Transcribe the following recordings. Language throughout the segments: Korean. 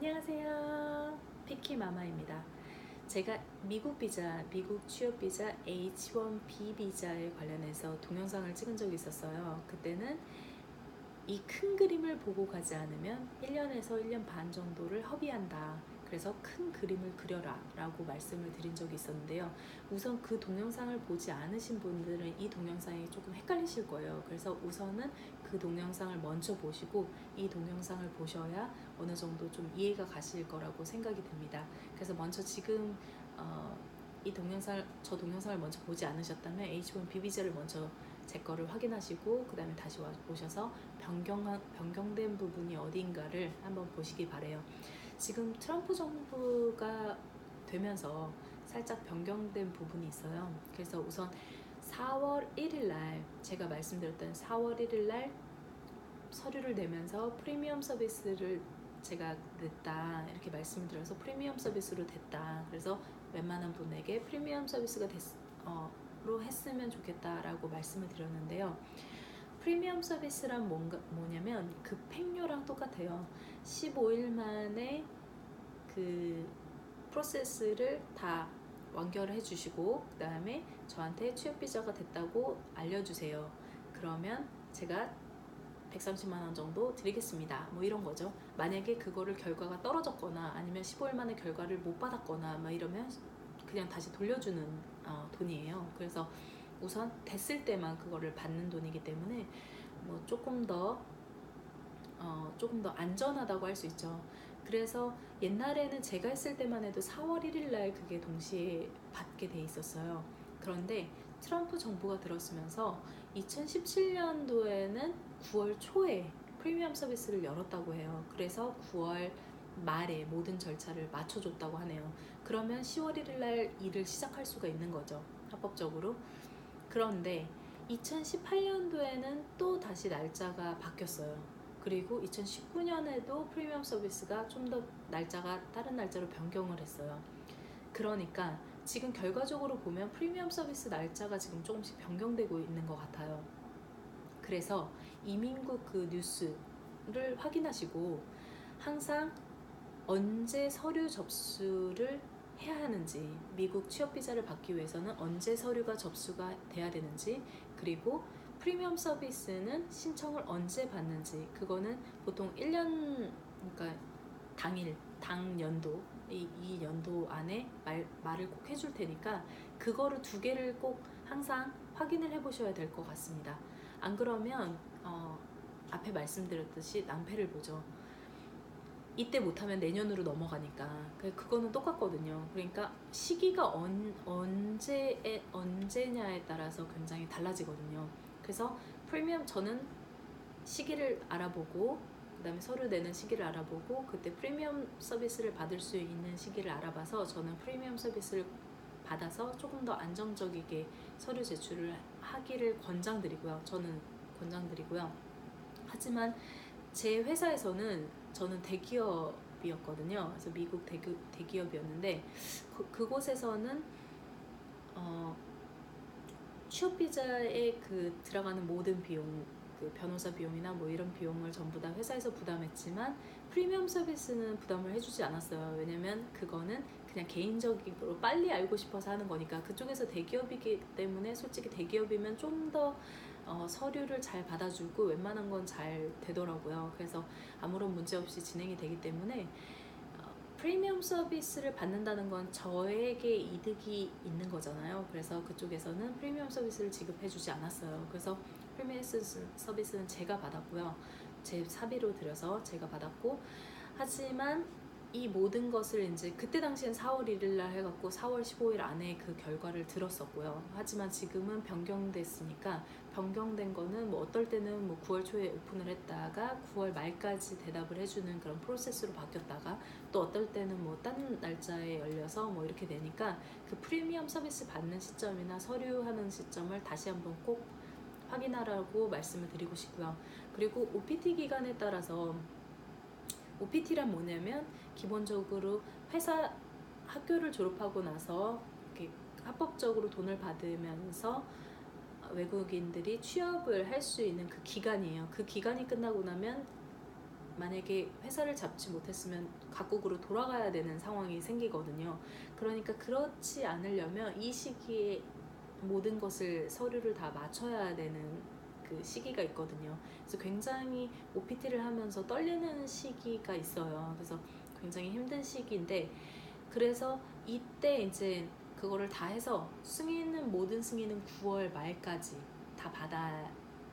안녕하세요. 피키마마입니다. 제가 미국 비자, 미국 취업 비자 H1B 비자에 관련해서 동영상을 찍은 적이 있었어요. 그때는 이 큰 그림을 보고 가지 않으면 1년에서 1년 반 정도를 허비한다. 그래서 큰 그림을 그려라 라고 말씀을 드린 적이 있었는데요. 우선 그 동영상을 보지 않으신 분들은 이 동영상이 조금 헷갈리실 거예요. 그래서 우선은 그 동영상을 먼저 보시고 이 동영상을 보셔야 어느 정도 좀 이해가 가실 거라고 생각이 듭니다. 그래서 먼저 지금 이 저 동영상을 먼저 보지 않으셨다면 H1B 비자를 먼저 제 거를 확인하시고 그 다음에 다시 오셔서 변경된 부분이 어디인가를 한번 보시기 바래요. 지금 트럼프 정부가 되면서 살짝 변경된 부분이 있어요. 그래서 우선 4월 1일 날 제가 말씀드렸던 4월 1일 날 서류를 내면서 프리미엄 서비스를 제가 냈다 이렇게 말씀드려서 프리미엄 서비스로 됐다. 그래서 웬만한 분에게 프리미엄 서비스가 로 했으면 좋겠다라고 말씀을 드렸는데요. 프리미엄 서비스란 뭐냐면 그 팩료랑 똑같아요. 15일 만에 그 프로세스를 다 완결을 해주시고 그 다음에 저한테 취업비자가 됐다고 알려주세요. 그러면 제가 130만 원 정도 드리겠습니다. 뭐 이런 거죠. 만약에 그거를 결과가 떨어졌거나 아니면 15일 만에 결과를 못 받았거나 막 이러면 그냥 다시 돌려주는 돈이에요. 그래서 우선 됐을 때만 그거를 받는 돈이기 때문에 뭐 조금 더 안전하다고 할 수 있죠. 그래서 옛날에는 제가 했을 때만 해도 4월 1일 날 그게 동시에 받게 돼 있었어요. 그런데 트럼프 정부가 들었으면서 2017년도에는 9월 초에 프리미엄 서비스를 열었다고 해요. 그래서 9월 말에 모든 절차를 맞춰줬다고 하네요. 그러면 10월 1일 날 일을 시작할 수가 있는 거죠. 합법적으로. 그런데 2018년도에는 또 다시 날짜가 바뀌었어요. 그리고 2019년에도 프리미엄 서비스가 좀 더 날짜가 다른 날짜로 변경을 했어요. 그러니까 지금 결과적으로 보면 프리미엄 서비스 날짜가 지금 조금씩 변경되고 있는 것 같아요. 그래서 이민국 그 뉴스를 확인하시고 항상 언제 서류 접수를 해야 하는지, 미국 취업 비자를 받기 위해서는 언제 서류가 접수가 돼야 되는지, 그리고 프리미엄 서비스는 신청을 언제 받는지, 그거는 보통 1년, 그러니까 당연도, 이 연도 안에 말을 꼭 해줄 테니까 그거를 두 개를 꼭 항상 확인을 해보셔야 될 것 같습니다. 안 그러면 앞에 말씀드렸듯이 낭패를 보죠. 이때 못하면 내년으로 넘어가니까 그거는 똑같거든요. 그러니까 시기가 언제냐에 따라서 굉장히 달라지거든요. 그래서 저는 시기를 알아보고 그 다음에 서류 내는 시기를 알아보고 그때 프리미엄 서비스를 받을 수 있는 시기를 알아봐서 저는 프리미엄 서비스를 받아서 조금 더 안정적이게 서류 제출을 하기를 저는 권장드리고요. 하지만 제 회사에서는 저는 대기업이었거든요. 그래서 미국 대기업이었는데 그곳에서는 취업 비자에 들어가는 모든 비용, 변호사 비용이나 뭐 이런 비용을 전부 다 회사에서 부담했지만 프리미엄 서비스는 부담을 해주지 않았어요. 왜냐면 그거는 그냥 개인적으로 빨리 알고 싶어서 하는 거니까. 그쪽에서 대기업이기 때문에 솔직히 대기업이면 좀 더 서류를 잘 받아주고 웬만한 건 잘 되더라고요. 그래서 아무런 문제 없이 진행이 되기 때문에 프리미엄 서비스를 받는다는 건 저에게 이득이 있는 거잖아요. 그래서 그쪽에서는 프리미엄 서비스를 지급해주지 않았어요. 그래서 프리미엄 서비스는 제가 받았고요. 제 사비로 들여서 제가 받았고, 하지만 이 모든 것을 이제 그때 당시엔 4월 1일 날 해갖고 4월 15일 안에 그 결과를 들었었고요. 하지만 지금은 변경됐으니까 변경된 거는 뭐 어떨 때는 뭐 9월 초에 오픈을 했다가 9월 말까지 대답을 해주는 그런 프로세스로 바뀌었다가 또 어떨 때는 뭐 딴 날짜에 열려서 뭐 이렇게 되니까 그 프리미엄 서비스 받는 시점이나 서류하는 시점을 다시 한번 꼭 확인하라고 말씀을 드리고 싶고요. 그리고 OPT 기간에 따라서 OPT란 뭐냐면 기본적으로 학교를 졸업하고 나서 이렇게 합법적으로 돈을 받으면서 외국인들이 취업을 할 수 있는 그 기간이에요. 그 기간이 끝나고 나면 만약에 회사를 잡지 못했으면 각국으로 돌아가야 되는 상황이 생기거든요. 그러니까 그렇지 않으려면 이 시기에 모든 것을 서류를 다 맞춰야 되는 그 시기가 있거든요. 그래서 굉장히 OPT를 하면서 떨리는 시기가 있어요. 그래서 굉장히 힘든 시기인데, 그래서 이때 이제 그거를 다 해서 모든 승인은 9월 말까지 다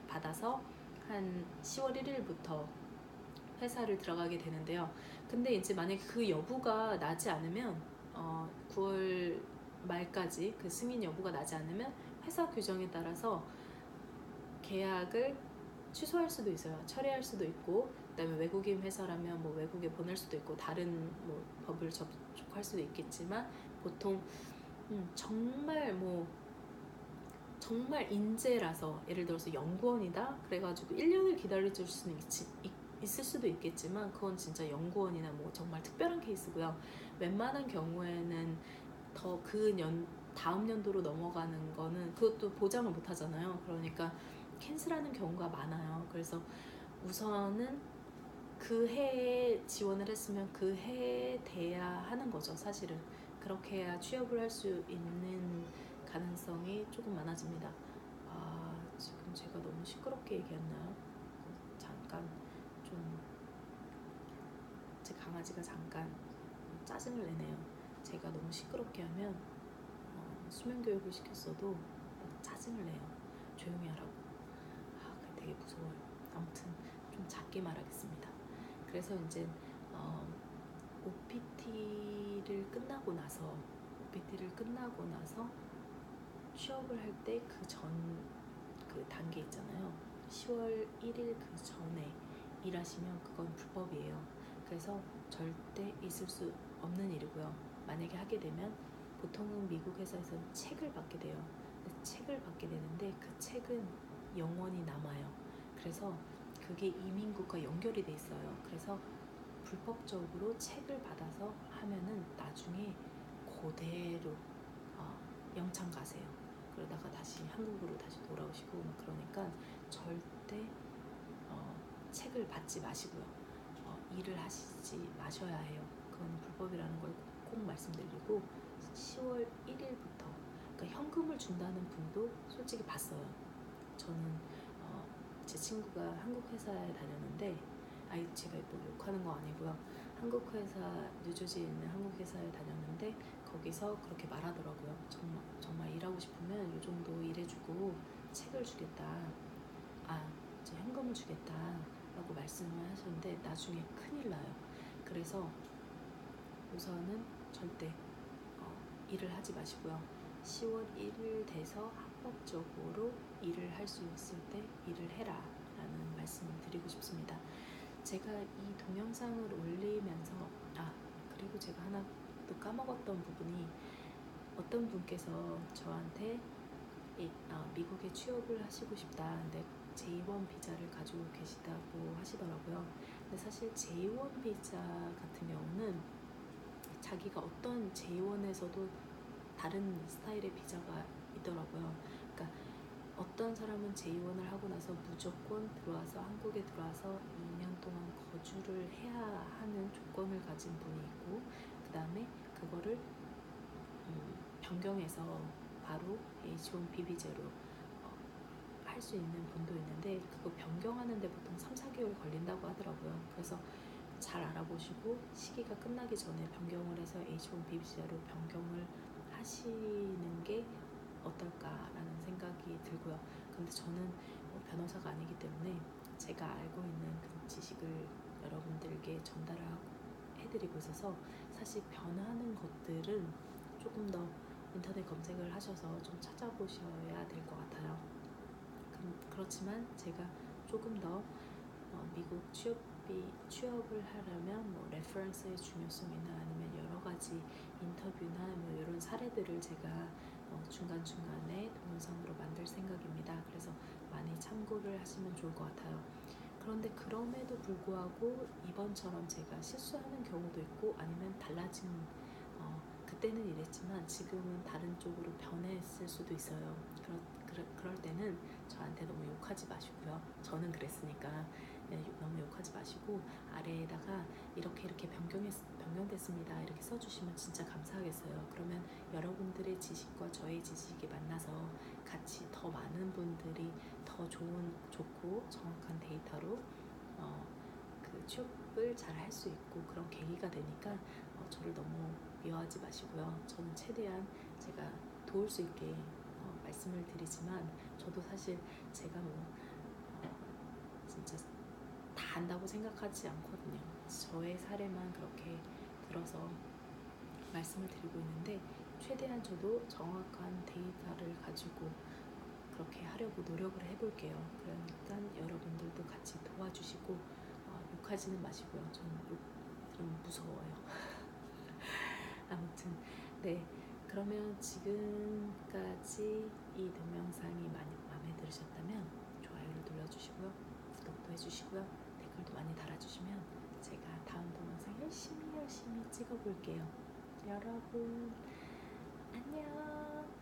받아서 한 10월 1일부터 회사를 들어가게 되는데요. 근데 이제 만약에 그 여부가 나지 않으면 9월 말까지 그 승인 여부가 나지 않으면 회사 규정에 따라서 계약을 취소할 수도 있어요. 철회할 수도 있고, 그다음에 외국인 회사라면 뭐 외국에 보낼 수도 있고, 다른 뭐 법을 접촉할 수도 있겠지만, 보통 정말 인재라서, 예를 들어서 연구원이다 그래가지고 1년을 기다려줄 수는 있을 수도 있겠지만, 그건 진짜 연구원이나 뭐 정말 특별한 케이스고요. 웬만한 경우에는 더 다음 연도로 넘어가는 거는 그것도 보장을 못 하잖아요. 그러니까 캔슬하는 경우가 많아요. 그래서 우선은 그 해에 지원을 했으면 그 해에 돼야 하는 거죠. 사실은 그렇게 해야 취업을 할 수 있는 가능성이 조금 많아집니다. 지금 제가 너무 시끄럽게 얘기했나요? 잠깐 좀 제 강아지가 잠깐 짜증을 내네요. 제가 너무 시끄럽게 하면 수면 교육을 시켰어도 막 짜증을 내요. 조용히 하라고. 그게 되게 무서워요. 아무튼 좀 작게 말하겠습니다. 그래서 이제 OPT를 끝나고 나서 취업을 할 때 그 단계 있잖아요. 10월 1일 그 전에 일하시면 그건 불법이에요. 그래서 절대 있을 수 없는 일이고요. 만약에 하게 되면 보통은 미국 회사에서는 책을 받게 돼요. 책을 받게 되는데 그 책은 영원히 남아요. 그래서 그게 이민국과 연결이 돼 있어요. 그래서 불법적으로 책을 받아서 하면은 나중에 그대로 영창 가세요. 그러다가 다시 한국으로 다시 돌아오시고, 그러니까 절대 책을 받지 마시고요. 일을 하시지 마셔야 해요. 그건 불법이라는 걸 꼭 말씀드리고, 10월 1일부터 그러니까 현금을 준다는 분도 솔직히 봤어요. 저는 제 친구가 한국 회사에 다녔는데, 제가 뭐 욕하는 거 아니고요. 한국 회사, 뉴저지에 있는 한국 회사에 다녔는데 거기서 그렇게 말하더라고요. 정말 일하고 싶으면 이 정도 일해주고 책을 주겠다. 이제 현금을 주겠다 라고 말씀을 하셨는데, 나중에 큰일 나요. 그래서 우선은 절대 일을 하지 마시고요. 10월 1일 돼서 합법적으로 일을 할 수 있을 때 일을 해라 라는 말씀을 드리고 싶습니다. 제가 이 동영상을 올리면서 그리고 제가 하나 또 까먹었던 부분이, 어떤 분께서 저한테 미국에 취업을 하시고 싶다, 근데 J1 비자를 가지고 계시다고 하시더라고요. 근데 사실 J1 비자 같은 경우는 자기가 어떤 J1에서도 다른 스타일의 비자가 있더라고요. 그러니까 어떤 사람은 J1을 하고 나서 무조건 한국에 들어와서 2년 동안 거주를 해야 하는 조건을 가진 분이 있고, 그 다음에 그거를 변경해서 바로 H1B 비자로 할 수 있는 분도 있는데, 그거 변경하는데 보통 3-4개월 걸린다고 하더라고요. 그래서 잘 알아보시고 시기가 끝나기 전에 변경을 해서 H1B 비자로 변경을 하시는 게 어떨까라는 생각이 들고요. 근데 저는 변호사가 아니기 때문에 제가 알고 있는 그 지식을 여러분들께 전달해드리고 있어서, 사실 변하는 것들은 조금 더 인터넷 검색을 하셔서 좀 찾아보셔야 될 것 같아요. 그렇지만 제가 조금 더 미국 취업을 하려면 레퍼런스의 중요성이나 아니면 여러 가지 인터뷰나 이런 사례들을 제가 중간중간에 동영상으로 만들 생각입니다. 그래서 많이 참고를 하시면 좋을 것 같아요. 그런데 그럼에도 불구하고 이번처럼 제가 실수하는 경우도 있고, 아니면 달라진 그때는 이랬지만 지금은 다른 쪽으로 변했을 수도 있어요. 그럴 때는 저한테 너무 욕하지 마시고요. 저는 그랬으니까 너무 욕하지 마시고 아래에다가 이렇게 변경됐습니다 이렇게 써주시면 진짜 감사하겠어요. 그러면 여러분들의 지식과 저의 지식이 만나서 같이 더 많은 분들이 더 좋고 정확한 데이터로 그 취업을 잘 할 수 있고 그런 계기가 되니까 저를 너무 미워하지 마시고요. 저는 최대한 제가 도울 수 있게 말씀을 드리지만 저도 사실 제가 진짜 다 안다고 생각하지 않거든요. 저의 사례만 그렇게 들어서 말씀을 드리고 있는데 최대한 저도 정확한 데이터를 가지고 그렇게 하려고 노력을 해볼게요. 그러니까 여러분들도 같이 도와주시고 욕하지는 마시고요. 저는 욕 들으면 무서워요. 아무튼 네, 그러면 지금까지 이 동영상이 많이 마음에 들으셨다면 좋아요를 눌러주시고요. 구독도 해주시고요. 댓글도 많이 달아주시면 제가 다음 동영상 열심히 찍어볼게요. 여러분 안녕.